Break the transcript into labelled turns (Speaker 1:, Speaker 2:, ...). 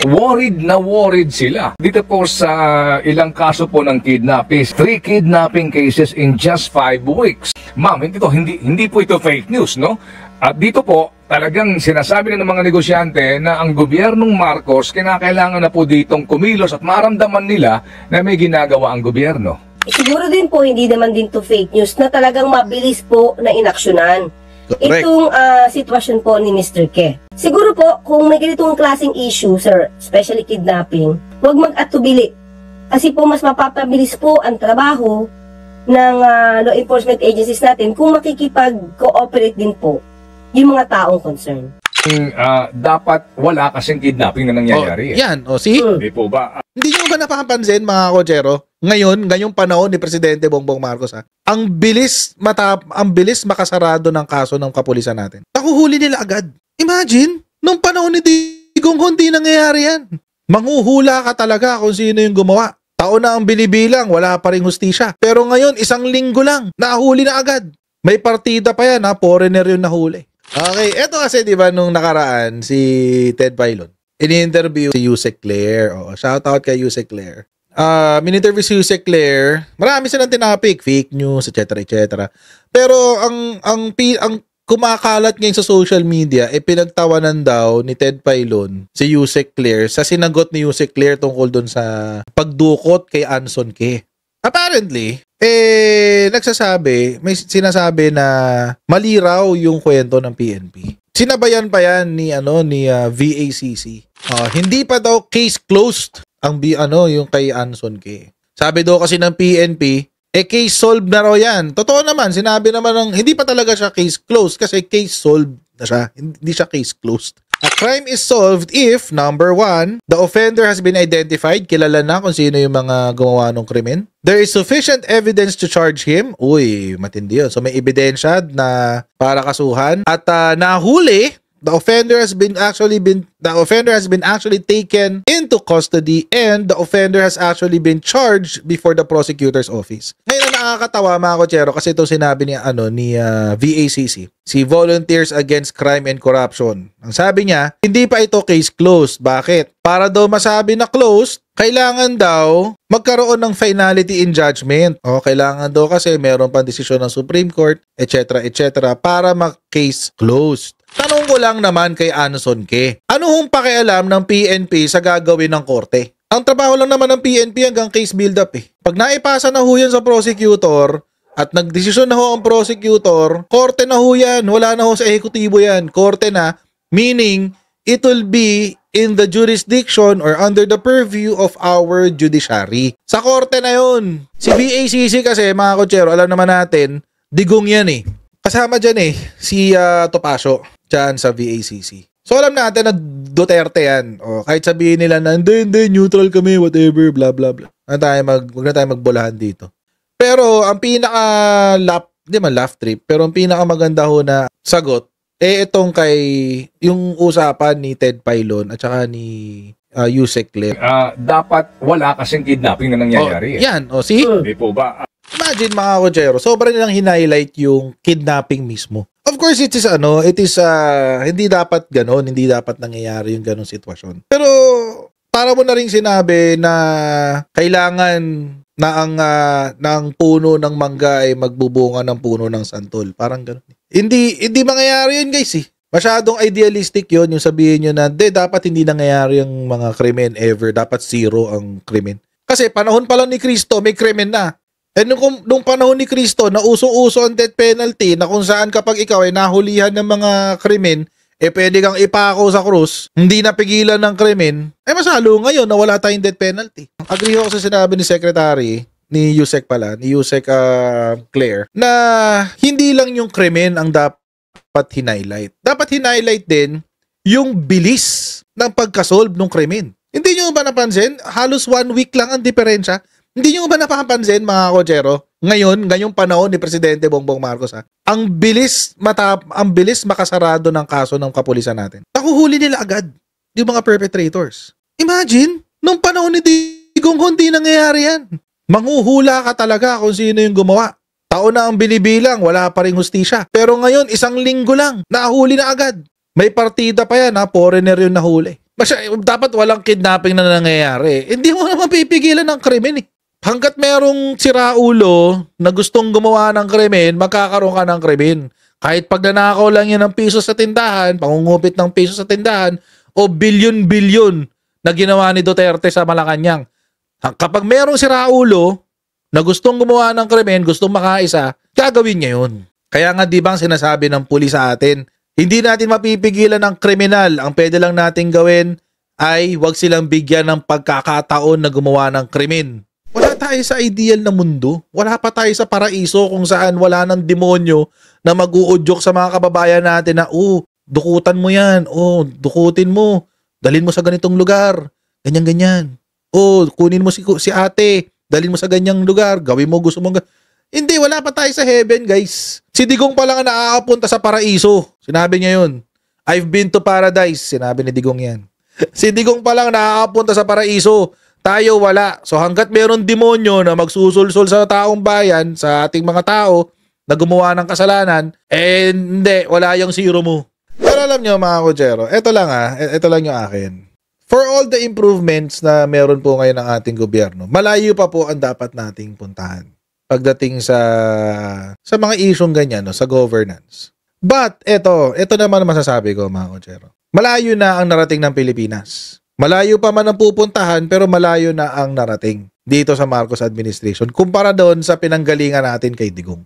Speaker 1: Worried sila. Dito po sa ilang kaso po ng kidnapping, 3 kidnapping cases in just 5 weeks. Ma'am, hindi po ito fake news, no? At dito po, talagang sinasabi na ng mga negosyante na ang gobyernong Marcos kinakailangan na po ditong kumilos at maramdaman nila na may ginagawa ang gobyerno.
Speaker 2: Siguro din po, hindi naman din to fake news na talagang mabilis po na inaksyonan.
Speaker 3: Correct.
Speaker 2: Itong sitwasyon po ni Mr. Ke. Siguro po, kung may ganitong klaseng issue, sir, especially kidnapping, huwag mag-atubili. Kasi po, mas mapapabilis po ang trabaho ng law enforcement agencies natin kung makikipag-cooperate din po yung mga taong concerned.
Speaker 1: Dapat wala kasing kidnapping na nangyayari.
Speaker 3: Yan, see?
Speaker 1: Hindi po ba?
Speaker 3: Hindi nyo ba napapansin, mga kotsero? Ngayong panahon ni Presidente Bongbong Marcos, ang bilis makasarado ng kaso ng kapulisan natin. Nakuhuli nila agad. Imagine, nung panahon ni Digong, hindi nangyayari yan. Manghuhula ka talaga kung sino yung gumawa. Taon na ang binibilang, wala pa ring hustisya. Pero ngayon, 1 linggo lang, nahuli na agad. May partida pa yan, foreigner yung nahuli. Okay, eto kasi diba nung nakaraan, si Ted Filon, ini-interview si Yusek Claire. Shoutout kay Yusek Claire. Min-interview si Yusek Claire, marami silang tinapik, fake news, etc. Pero ang kumakalat ngayon sa social media, pinagtawanan daw ni Ted Filon si Yusek Claire sa sinagot ni Yusek Claire tungkol dun sa pagdukot kay Anson Ke. Apparently, may sinasabi na mali raw yung kwento ng PNP. Sinabayan pa yan ni VACC. Hindi pa daw case closed yung kay Anson Ke. Sabi daw kasi ng PNP, case solved na raw yan. Totoo naman, sinabi naman hindi pa talaga siya case closed kasi case solved na siya. Hindi siya case closed. A crime is solved if, number 1, the offender has been identified, kilala na kung sino yung mga gumawa ng krimen. There is sufficient evidence to charge him. Uy, matindi yun. So may ebidensya na para kasuhan. At nahuli, the offender has been actually taken into custody and the offender has actually been charged before the prosecutor's office. Ngayon na nakakatawa, mga kotsero, kasi ito sinabi ni VACC, si Volunteers Against Crime and Corruption. Ang sabi niya, hindi pa ito case closed. Bakit? Para daw masabi na closed, kailangan daw magkaroon ng finality in judgment. Kailangan daw kasi meron pang desisyon ng Supreme Court, etc. para mag-case closed. Tanong ko lang naman kay Anson Ke, ano hong pakialam ng PNP sa gagawin ng korte? Ang trabaho lang naman ng PNP hanggang case build-up Pag naipasa na ho yan sa prosecutor at nagdesisyon na ho ang prosecutor, korte na ho yan, wala na ho sa ehekutibo yan, korte na, meaning it will be in the jurisdiction or under the purview of our judiciary. Sa korte na yun. Si VACC kasi, mga kotsero, alam naman natin, digong yan Kasama dyan si Topacio dyan sa VACC. So alam natin na Duterte yan. Kahit sabihin nila na hindi, neutral kami, whatever, blah blah blah. Huwag na tayo magbulahan dito. Pero ang laugh trip, pero ang pinakamaganda ho na sagot, itong yung usapan ni Ted Filon at saka ni Yusek Claire.
Speaker 1: Dapat wala kasing kidnapping na nangyayari.
Speaker 3: Yan, see?
Speaker 1: Hindi po ba?
Speaker 3: Imagine, mga kotsero, sobrang nilang hinighlight yung kidnapping mismo. Of course, it is hindi dapat ganon, hindi dapat nangyayari yung ganong sitwasyon. Pero para mo na rin sinabi na kailangan na ang puno ng mangga ay magbubunga ng puno ng santol. Parang ganon. Hindi mangyayari yun, guys Masyadong idealistic yun, yung sabihin nyo na dapat hindi nangyayari yung mga krimen ever. Dapat zero ang krimen. Kasi panahon pa lang ni Cristo, may krimen na. Nung panahon ni Cristo, na uso-uso ang death penalty na kung saan kapag ikaw ay nahulihan ng mga krimen, pwede kang ipako sa krus, hindi napigilan ng krimen, masalo ngayon na wala tayong death penalty. Agree ako sa sinabi ni Secretary, ni Yusek Claire, na hindi lang yung krimen ang dapat hinighlight. Dapat hinighlight din yung bilis ng pagkasolve ng krimen. Hindi nyo ba napansin? Halos 1 week lang ang diferensya. Hindi nyo ba napapansin, mga kotsero, ngayong panahon ni Presidente Bongbong Marcos, ang bilis makasarado ng kaso ng kapulisan natin. Nakuhuli nila agad yung mga perpetrators. Imagine, nung panahon ni Digong, hindi nangyayari yan. Manghuhula ka talaga kung sino yung gumawa. Taon na ang binibilang, wala pa ring hustisya. Pero ngayon, 1 linggo lang, nahuli na agad. May partida pa yan, foreigner yung nahuli. Dapat walang kidnapping na nangyayari. Hindi mo naman pipigilan ng krimen eh. Hanggat merong siraulo na gustong gumawa ng krimen, magkakaroon ka ng krimen. Kahit pag nanakaw lang yan ng piso sa tindahan, pangungupit ng piso sa tindahan, o bilyon-bilyon na ginawa ni Duterte sa Malacanang. Kapag merong siraulo na gustong gumawa ng krimen, gustong makaisa, gagawin niya yun. Kaya nga di ba ang sinasabi ng pulis sa atin, hindi natin mapipigilan ng kriminal. Ang pwede lang natin gawin ay wag silang bigyan ng pagkakataon na gumawa ng krimen. Wala tayo sa ideal na mundo. Wala pa tayo sa paraiso kung saan wala ng demonyo na mag-uudyok sa mga kababayan natin na, dukutan mo yan. Dukutin mo. Dalhin mo sa ganitong lugar. Ganyan-ganyan. Kunin mo si ate. Dalhin mo sa ganyang lugar. Gawin mo gusto mong... Hindi, wala pa tayo sa heaven, guys. Si Digong pa lang ang nakakapunta sa paraiso. Sinabi niya yun. I've been to paradise. Sinabi ni Digong yan. Si Digong pa lang nakakapunta sa paraiso. Tayo wala. So hanggat meron demonyo na magsusulsol sa taong bayan, sa ating mga tao, na gumawa ng kasalanan, hindi, wala yung zero mo. Pero alam nyo mga kutsero, ito lang yung akin. For all the improvements na meron po ngayon ng ating gobyerno, malayo pa po ang dapat nating puntahan pagdating sa mga isyong ganyan, no, sa governance. But, ito naman ang masasabi ko, mga kutsero. Malayo na ang narating ng Pilipinas. Malayo pa man ang pupuntahan, pero malayo na ang narating dito sa Marcos administration kumpara doon sa pinanggalingan natin kay Digong.